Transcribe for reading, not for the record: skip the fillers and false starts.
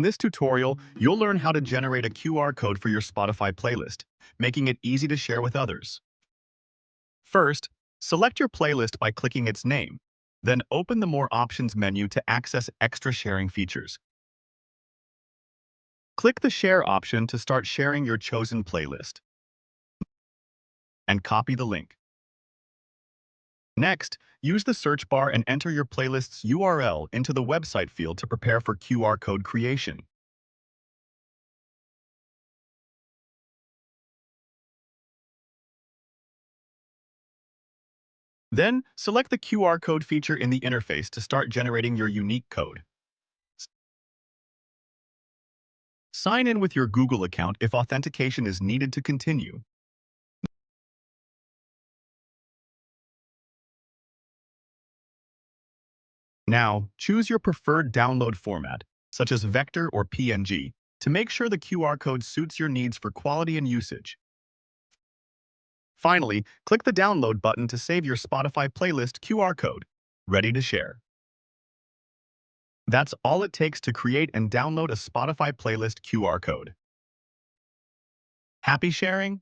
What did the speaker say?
this tutorial, you'll learn how to generate a QR code for your Spotify playlist, making it easy to share with others. First, select your playlist by clicking its name. Then open the More Options menu to access extra sharing features. Click the Share option to start sharing your chosen playlist, and copy the link. Next, use the search bar and enter your playlist's URL into the website field to prepare for QR code creation. Then, select the QR code feature in the interface to start generating your unique code. Sign in with your Google account if authentication is needed to continue. Now, choose your preferred download format, such as Vector or PNG, to make sure the QR code suits your needs for quality and usage. Finally, click the Download button to save your Spotify playlist QR code, ready to share. That's all it takes to create and download a Spotify playlist QR code. Happy sharing?